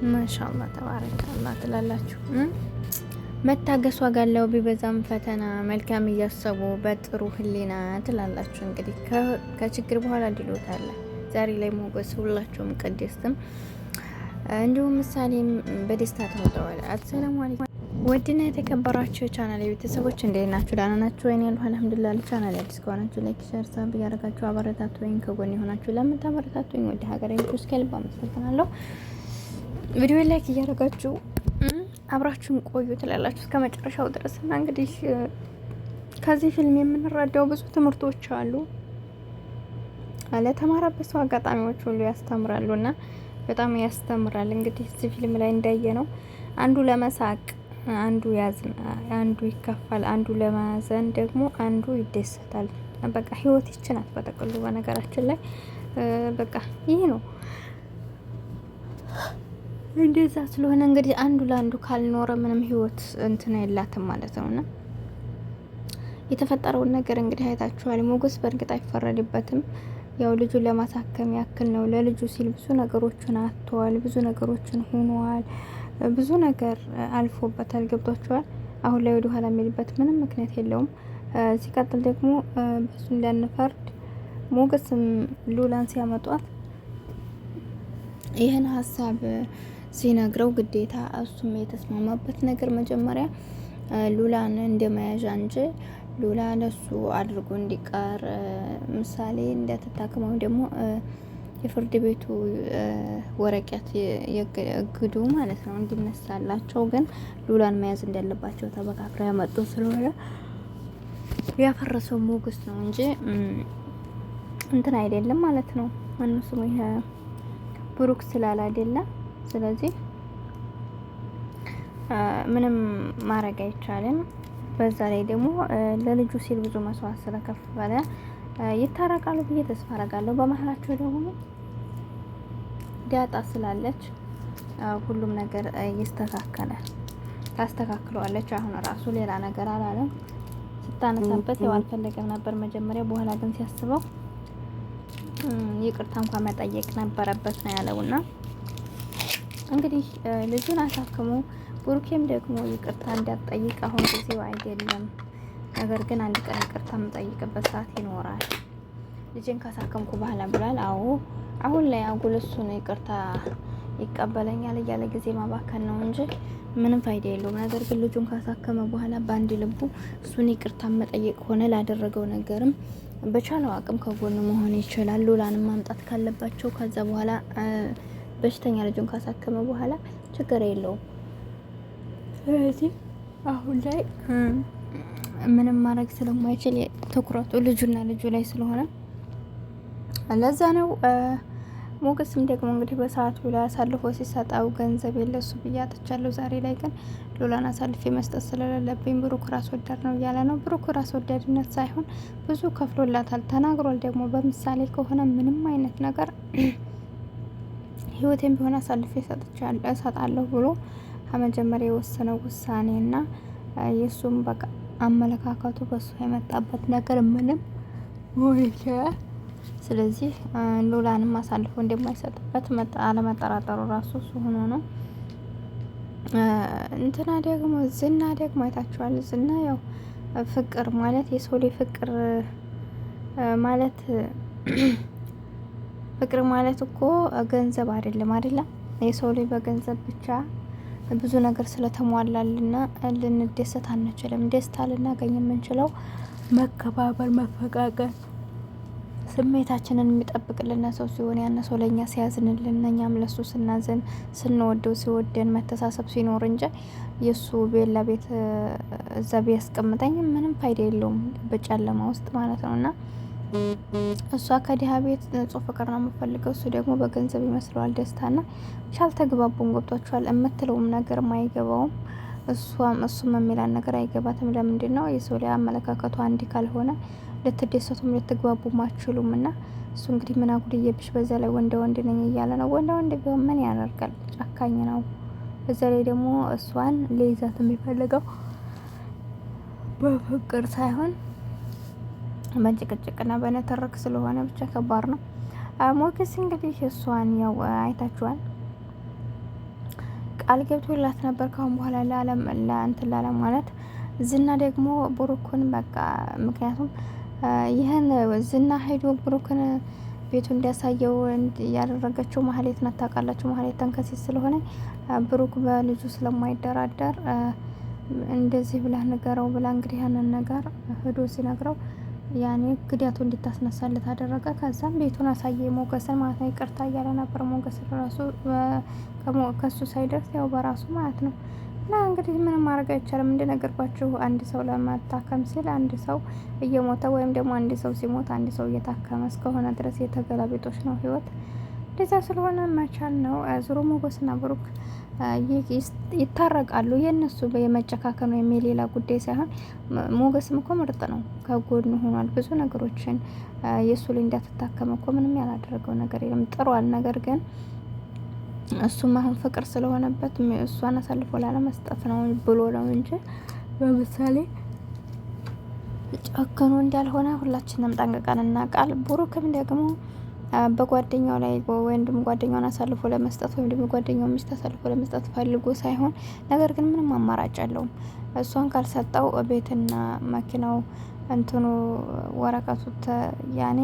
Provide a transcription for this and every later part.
ማሻአላ ተባረከአላ ትላላችሁ። መታገስ ዋጋ አለው ቢበዛም ፈተና፣ መልካም እያሰቡ በጥሩ ህሊና ትላላችሁ። እንግዲህ ከችግር በኋላ ድሎት አለ። ዛሬ ላይ ሞገስ ሁላችሁም ቅድስትም እንዲሁም ምሳሌም በደስታ ተውጠዋል። አሰላሙ አለይኩም ወድና የተከበራችሁ ቻናል ቤተሰቦች እንዴት ናችሁ? ደህና ናችሁ ወይ? ያለሁ አልሐምዱሊላህ። ቻናል አዲስ ከሆናችሁ ላይክ፣ ሼር፣ ሳብ ያደርጋችሁ አበረታቱኝ። ከጎን የሆናችሁ ለምታበረታቱኝ ወደ ሀገሬ ልጆች ከልብ አመሰግናለሁ። ቪዲዮ ላይክ እያደረጋችሁ አብራችሁን ቆዩ ትላላችሁ እስከ መጨረሻው ድረስ እና እንግዲህ ከዚህ ፊልም የምንረዳው ብዙ ትምህርቶች አሉ። ለተማረበት ሰው አጋጣሚዎች ሁሉ ያስተምራሉና በጣም ያስተምራል። እንግዲህ እዚህ ፊልም ላይ እንዳየ ነው አንዱ ለመሳቅ አንዱ ያዝን፣ አንዱ ይከፋል፣ አንዱ ለማዘን ደግሞ አንዱ ይደሰታል። በቃ ህይወት ይችናት በጠቅሉ በነገራችን ላይ በቃ ይሄ ነው። እንደዛ ስለሆነ እንግዲህ አንዱ ለአንዱ ካልኖረ ምንም ህይወት እንትን የላትም ማለት ነውና የተፈጠረውን ነገር እንግዲህ አይታችኋል። ሞገስ በእርግጥ አይፈረድበትም። ያው ልጁን ለማሳከም ያክል ነው። ለልጁ ሲል ብዙ ነገሮችን አጥቷል፣ ብዙ ነገሮችን ሆኗል፣ ብዙ ነገር አልፎበታል። ገብቷችኋል። አሁን ላይ ወደ ኋላ የሚልበት ምንም ምክንያት የለውም። ሲቀጥል ደግሞ በሱ እንዳንፈርድ ሞገስም ሉላን ሲያመጧት ይህን ሀሳብ ሲነግረው ግዴታ እሱም የተስማማበት ነገር መጀመሪያ ሉላን እንደመያዣ እንጂ ሉላ ለሱ አድርጎ እንዲቀር ምሳሌ እንደተታከመው ደግሞ የፍርድ ቤቱ ወረቀት የግዱ ማለት ነው እንዲነሳላቸው፣ ግን ሉላን መያዝ እንዳለባቸው ተመካክረው ያመጡ ስለሆነ ያፈረሰው ሞገስ ነው እንጂ እንትን አይደለም ማለት ነው። ማነው ስሙ ይሄ ብሩክ ስላል አይደለም። ስለዚህ ምንም ማድረግ አይቻልም። በዛ ላይ ደግሞ ለልጁ ሲል ብዙ መስዋዕት ስለከፈለ ይታረቃሉ ብዬ ተስፋ አደርጋለሁ። በመሀላቸው ደግሞ ዳጣ ስላለች ሁሉም ነገር ይስተካከላል፣ ታስተካክለዋለች። አሁን ራሱ ሌላ ነገር አላለም። ስታነሳበት ያው አልፈለገም ነበር መጀመሪያ፣ በኋላ ግን ሲያስበው ይቅርታ እንኳን መጠየቅ ነበረበት ነው ያለውና እንግዲህ ልጁን አሳክሞ ብሩኬም ደግሞ ይቅርታ እንዳትጠይቅ አሁን ጊዜው አይደለም፣ ነገር ግን አንድ ቀን ይቅርታ የምጠይቅበት ሰዓት ይኖራል፣ ልጅን ካሳከምኩ በኋላ ብሏል። አዎ አሁን ላይ አጉል እሱን ይቅርታ ይቀበለኛል እያለ ጊዜ ማባከን ነው እንጂ ምንም ፋይዳ የለውም። ነገር ግን ልጁን ካሳከመ በኋላ በአንድ ልቡ እሱን ይቅርታ መጠየቅ ሆነ ላደረገው ነገርም በቻለው አቅም ከጎኑ መሆን ይችላል። ሉላንም ማምጣት ካለባቸው ከዛ በኋላ በሽተኛ ልጁን ካሳከመ በኋላ ችግር የለውም። ስለዚህ አሁን ላይ ምንም ማድረግ ስለማይችል ትኩረቱ ልጁና ልጁ ላይ ስለሆነ ለዛ ነው። ሞገስም ደግሞ እንግዲህ በሰዓቱ ላይ አሳልፎ ሲሰጣው ገንዘብ የለሱ ብያጥቻለሁ። ዛሬ ላይ ግን ሉላን አሳልፌ መስጠት ስለሌለብኝ ብሩክ ራስ ወዳድ ነው እያለ ነው። ብሩክ ራስ ወዳድነት ሳይሆን ብዙ ከፍሎላታል፣ ተናግሯል። ደግሞ በምሳሌ ከሆነ ምንም አይነት ነገር ህይወቴን ቢሆን አሳልፌ እሰጣለሁ ብሎ ከመጀመሪያ የወሰነው ውሳኔና የሱም በቃ አመለካከቱ በሱ የመጣበት ነገር ምንም ወይቼ፣ ስለዚህ ሉላንም አሳልፎ እንደማይሰጥበት አለመጠራጠሩ ራሱ እሱ ሆኖ ነው። እንትና ደግሞ ዝና ደግሞ አይታችኋል። ዝና ያው ፍቅር ማለት የሰው ላይ ፍቅር ማለት ፍቅር ማለት እኮ ገንዘብ አይደለም አይደለም። የሰው ላይ በገንዘብ ብቻ ብዙ ነገር ስለተሟላልና ልንደሰት አንችልም። ደስታ ልናገኝ የምንችለው መከባበር፣ መፈቃቀር፣ ስሜታችንን የሚጠብቅልን ሰው ሲሆን ያን ሰው ለኛ ሲያዝንልን እኛም ለሱ ስናዝን፣ ስንወደው ሲወደን መተሳሰብ ሲኖር እንጂ የሱ ቤላ ቤት እዛ ቢያስቀምጠኝ ምንም ፋይዳ የለውም በጨለማ ውስጥ ማለት ነውና እሷ ከዲሃ ቤት ንጹህ ፍቅር ነው የምፈልገው፣ እሱ ደግሞ በገንዘብ ይመስለዋል ደስታና ሻልተግባቡን። ገብቷቸዋል። የምትለውም ነገር አይገባውም፣ እሱም የሚላን ነገር አይገባትም። ለምንድን ነው የሰው ላይ አመለካከቱ አንድ ካልሆነ ልትደሰቱም ልትግባቡም አትችሉም። እና እሱ እንግዲህ ምን አጉድዬብሽ፣ በዛ ላይ ወንደ ወንድ ነኝ እያለ ነው። ወንደ ወንድ ቢሆን ምን ያደርጋል? ጨካኝ ነው። በዛ ላይ ደግሞ እሷን ሊይዛት የሚፈልገው በፍቅር ሳይሆን በጭቅጭቅና በነተረክ ስለሆነ ብቻ ከባድ ነው። ሞገስ እንግዲህ እሷን ያው አይታችኋል ቃል ገብቶላት ነበር ካሁን በኋላ ለእንትን ላለ ማለት ዝና ደግሞ ብሩክን በቃ ምክንያቱም ይህን ዝና ሄዶ ብሩክን ቤቱ እንዲያሳየው ያደረገችው ማህሌት ናት። ታውቃላችሁ ማህሌት ተንከሲስ ስለሆነ ብሩክ በልጁ ስለማይደራደር እንደዚህ ብላ ንገረው ብላ እንግዲህ ያንን ነገር ሄዶ ሲነግረው ያኔ ግዳቱ እንድታስነሳለት አደረገ። ከዛም ቤቱን አሳየ ሞገስን ማለት ነው። ይቅርታ እያለ ነበር ሞገስ ራሱ ከሱ ሳይደርስ ያው በራሱ ማለት ነው። እና እንግዲህ ምንም ማድረግ አይቻልም። እንደነገርኳችሁ አንድ ሰው ለመታከም ሲል አንድ ሰው እየሞተ ወይም ደግሞ አንድ ሰው ሲሞት አንድ ሰው እየታከመ እስከሆነ ድረስ የተገላቢጦች ነው ህይወት። እንደዛ ስለሆነ መቻል ነው። ዙሮ ሞገስና ብሩክ ይታረቃሉ። የእነሱ የመጨካከል ወይም የሌላ ጉዳይ ሳይሆን ሞገስም እኮ ምርጥ ነው፣ ከጎን ሆኗል። ብዙ ነገሮችን የእሱ ላይ እንዳትታከም እኮ ምንም ያላደረገው ነገር የለም፣ ጥሯል። ነገር ግን እሱም አሁን ፍቅር ስለሆነበት እሷን አሳልፎ ላለመስጠት ነው ብሎ ነው እንጂ በምሳሌ ጨክኖ እንዳልሆነ ሁላችንም ጠንቅቀን እናውቃል። ብሩክም ደግሞ በጓደኛው ላይ ወንድም ጓደኛውን አሳልፎ ለመስጠት ወይም ደግሞ ጓደኛው ሚስት አሳልፎ ለመስጠት ፈልጎ ሳይሆን ነገር ግን ምንም አማራጭ የለውም። እሷን ካልሰጠው ቤትና መኪናው እንትኑ ወረቀቱ ያኔ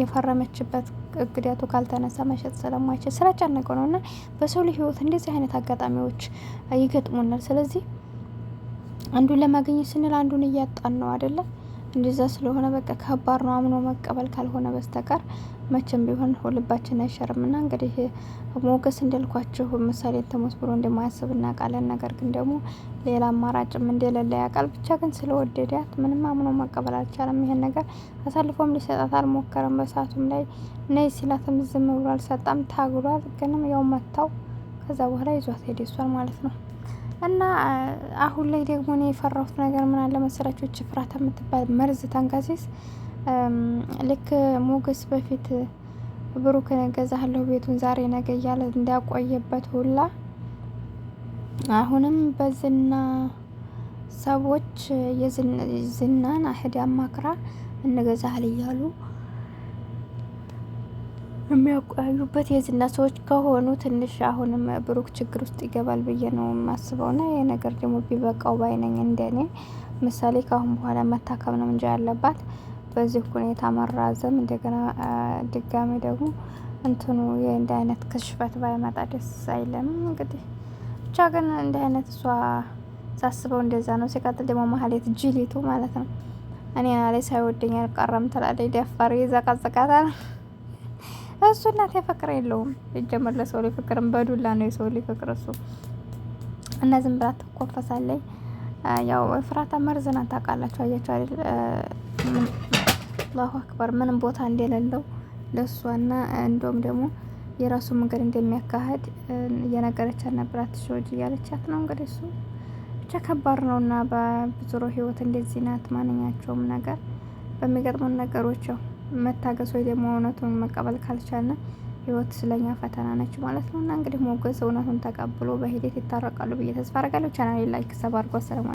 የፈረመችበት ግዳቱ ካልተነሳ መሸጥ ስለማይችል ስለጨነቀው ነው። እና በሰው ልጅ ህይወት እንደዚህ አይነት አጋጣሚዎች ይገጥሙናል። ስለዚህ አንዱን ለማግኘት ስንል አንዱን እያጣን ነው አይደለም። እንደዛ ስለሆነ በቃ ከባድ ነው። አምኖ መቀበል ካልሆነ በስተቀር መቼም ቢሆን ልባችን አይሸርም። እና እንግዲህ ሞገስ እንዳልኳችሁ ምሳሌ ተሞስ ብሎ እንደማያስብ እናውቃለን። ነገር ግን ደግሞ ሌላ አማራጭም እንደሌለ ያውቃል። ብቻ ግን ስለወደዳት ምንም አምኖ መቀበል አልቻለም። ይሄን ነገር አሳልፎም ሊሰጣት አልሞከረም። በሰዓቱም ላይ ነይ ሲላትም ዝም ብሎ አልሰጣም፣ ታግሏል። ግንም ያው መታው። ከዛ በኋላ ይዟት ሄደ እሷን ማለት ነው። እና አሁን ላይ ደግሞ እኔ የፈራሁት ነገር ምን አለ መሰላችሁ? ፍራታ የምትባል መርዝ ተንከሲስ ልክ ሞገስ በፊት ብሩክን እገዛለሁ ቤቱን ዛሬ ነገ እያለ እንዳቆየበት ሁላ አሁንም በዝና ሰዎች ዝናን አህድ አማክራ እንገዛል እያሉ የሚያቆያዩበት የዝና ሰዎች ከሆኑ ትንሽ አሁንም ብሩክ ችግር ውስጥ ይገባል ብዬ ነው የማስበው። ና ይህ ነገር ደግሞ ቢበቃው ባይነኝ እንደኔ ምሳሌ ካሁን በኋላ መታከም ነው እንጂ ያለባት በዚህ ሁኔታ መራዘም እንደገና ድጋሚ ደግሞ እንትኑ እንደ አይነት ክሽፈት ባይመጣ ደስ አይለም። እንግዲህ ብቻ ግን እንደ አይነት እሷ ሳስበው እንደዛ ነው። ሲቀጥል ደግሞ ማህሌት ጅሊቱ ማለት ነው እኔ ላይ ሳይወደኝ አልቀረም ትላለች። ደፋር ይዘቃዘቃታል። እሱ እናት ፍቅር የለውም ይጀመር። ለሰው ላይ ፍቅርም በዱላ ነው የሰው ላይ ፍቅር እሱ እና ዝም ብላ ትኮፈሳለች። ያው ፍራታ መርዝና ታውቃላችሁ፣ አያችሁ አይደል? አላሁ አክበር ምንም ቦታ እንደሌለው ለሷና እንደውም ደግሞ የራሱ መንገድ እንደሚያካሂድ እየነገረቻት ነበር። አትሾጂ እያለቻት ነው እንግዲህ። እሱ ብቻ ከባድ ነውና በብዙ ህይወት እንደዚህ ናት። ማንኛቸውም ነገር በሚገጥሙን ነገሮች መታገስ ወይ ደግሞ እውነቱን መቀበል ካልቻልን ህይወት ስለኛ ፈተና ነች ማለት ነው። እና እንግዲህ ሞገስ እውነቱን ተቀብሎ በሂደት ይታረቃሉ ብዬ ተስፋ አደርጋለሁ። ቻናሌ ላይክ ሰብ አድርጉ። ሰላም